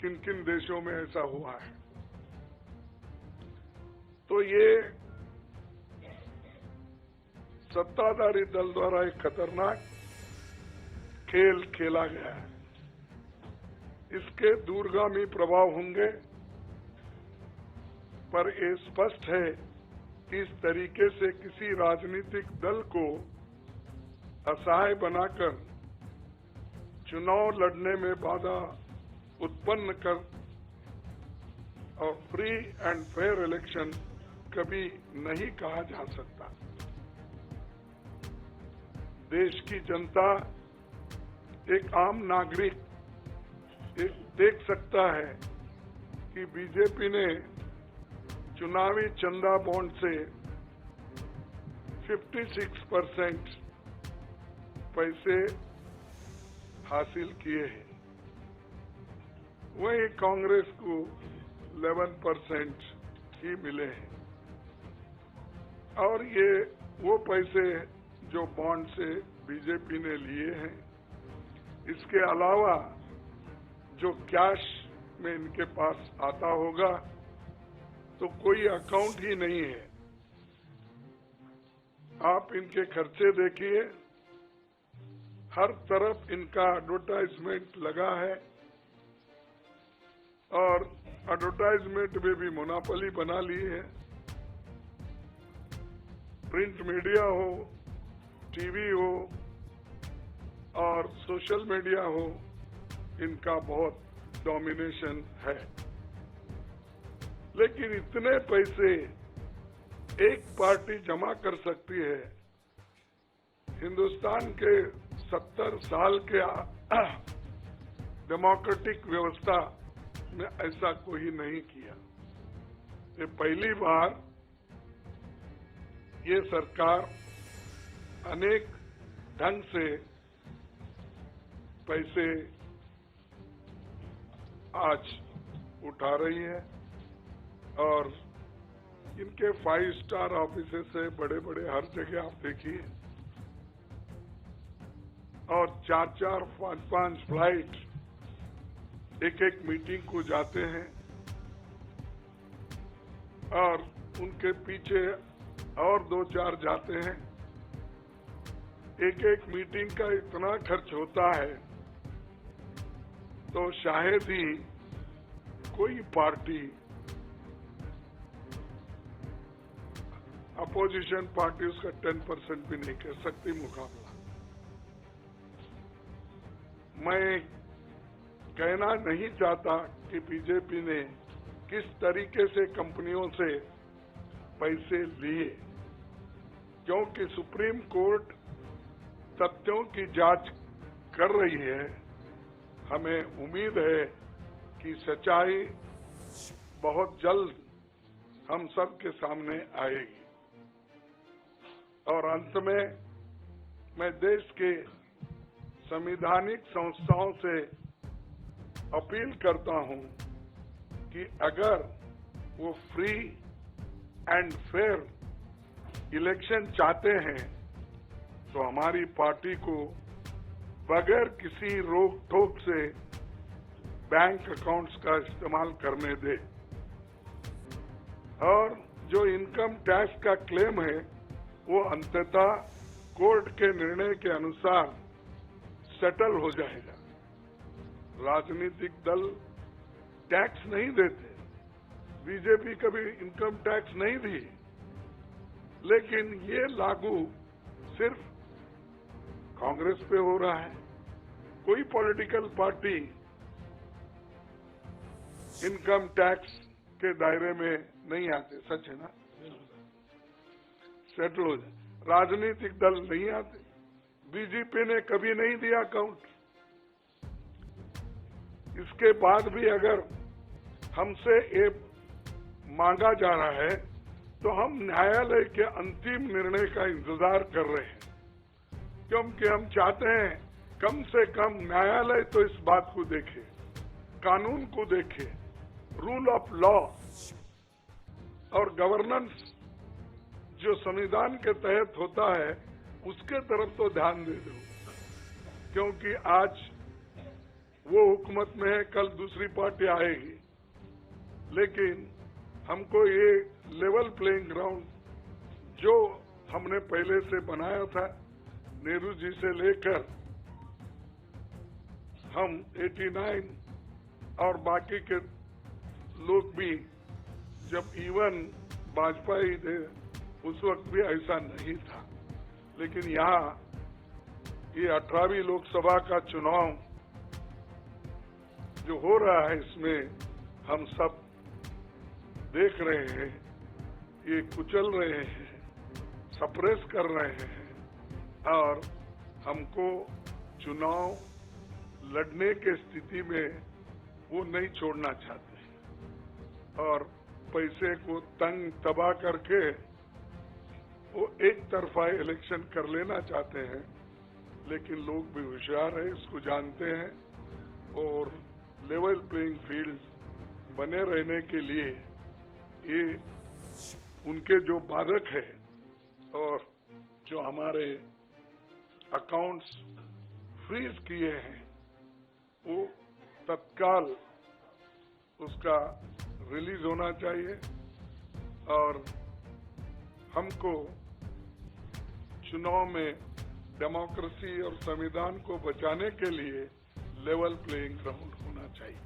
किन किन देशों में ऐसा हुआ है। तो ये सत्ताधारी दल द्वारा एक खतरनाक खेल खेला गया है। इसके दूरगामी प्रभाव होंगे, पर ये स्पष्ट है कि इस तरीके से किसी राजनीतिक दल को असहाय बनाकर चुनाव लड़ने में बाधा उत्पन्न कर और फ्री एंड फेयर इलेक्शन कभी नहीं कहा जा सकता। देश की जनता, एक आम नागरिक देख सकता है कि बीजेपी ने चुनावी चंदा बॉन्ड से 56% पैसे हासिल किए हैं, वहीं कांग्रेस को 11% ही मिले हैं। और ये वो पैसे जो बॉन्ड से बीजेपी ने लिए हैं, इसके अलावा जो कैश में इनके पास आता होगा तो कोई अकाउंट ही नहीं है। आप इनके खर्चे देखिए, हर तरफ इनका एडवर्टाइजमेंट लगा है और एडवर्टाइजमेंट में भी मोनोपोली बना ली है। प्रिंट मीडिया हो, टीवी हो और सोशल मीडिया हो, इनका बहुत डोमिनेशन है। लेकिन इतने पैसे एक पार्टी जमा कर सकती है, हिंदुस्तान के 70 साल के डेमोक्रेटिक व्यवस्था में ऐसा कोई नहीं किया। ये पहली बार ये सरकार अनेक ढंग से पैसे आज उठा रही है और इनके 5 स्टार ऑफिसेस से बड़े बड़े हर जगह आप देखिए, और 4-4, 5-5 फ्लाइट एक मीटिंग को जाते हैं और उनके पीछे और 2-4 जाते हैं। एक मीटिंग का इतना खर्च होता है तो शायद ही कोई पार्टी, अपोजिशन पार्टी उसका 10% भी नहीं कर सकती मुकाबला। मैं कहना नहीं चाहता कि बीजेपी ने किस तरीके से कंपनियों से पैसे लिए, क्योंकि सुप्रीम कोर्ट तथ्यों की जांच कर रही है। हमें उम्मीद है कि सच्चाई बहुत जल्द हम सब के सामने आएगी। और अंत में मैं देश के संवैधानिक संस्थाओं से अपील करता हूं कि अगर वो फ्री एंड फेयर इलेक्शन चाहते हैं तो हमारी पार्टी को बगैर किसी रोक टोक से बैंक अकाउंट्स का इस्तेमाल करने दे, और जो इनकम टैक्स का क्लेम है वो अंततः कोर्ट के निर्णय के अनुसार सेटल हो जाएगा। राजनीतिक दल टैक्स नहीं देते, बीजेपी कभी इनकम टैक्स नहीं दी, लेकिन ये लागू सिर्फ कांग्रेस पे हो रहा है। कोई पॉलिटिकल पार्टी इनकम टैक्स के दायरे में नहीं आते, सच है ना? सेटल हो जाए। राजनीतिक दल नहीं आते, बीजेपी ने कभी नहीं दिया अकाउंट। इसके बाद भी अगर हमसे ये मांगा जा रहा है तो हम न्यायालय के अंतिम निर्णय का इंतजार कर रहे हैं, क्योंकि हम चाहते हैं कम से कम न्यायालय तो इस बात को देखे, कानून को देखे, रूल ऑफ लॉ और गवर्नेंस जो संविधान के तहत होता है उसके तरफ तो ध्यान दे दो, क्योंकि आज वो हुकूमत में है, कल दूसरी पार्टी आएगी, लेकिन हमको ये लेवल प्लेइंग ग्राउंड जो हमने पहले से बनाया था, नेहरू जी से लेकर हम 89 और बाकी के लोग भी, जब इवन वाजपेयी थे उस वक्त भी ऐसा नहीं था। लेकिन यहाँ ये 18वीं लोकसभा का चुनाव जो हो रहा है, इसमें हम सब देख रहे हैं, ये कुचल रहे हैं, सप्रेस कर रहे हैं और हमको चुनाव लड़ने के स्थिति में वो नहीं छोड़ना चाहते और पैसे को तंग तबाह करके वो एक तरफा इलेक्शन कर लेना चाहते हैं। लेकिन लोग भी होशियार है, इसको जानते हैं और लेवल प्लेइंग फील्ड बने रहने के लिए ये उनके जो बाधक है और जो हमारे अकाउंट्स फ्रीज किए हैं वो तत्काल उसका रिलीज होना चाहिए और हमको चुनाव में डेमोक्रेसी और संविधान को बचाने के लिए लेवल प्लेइंग ग्राउंड होना चाहिए।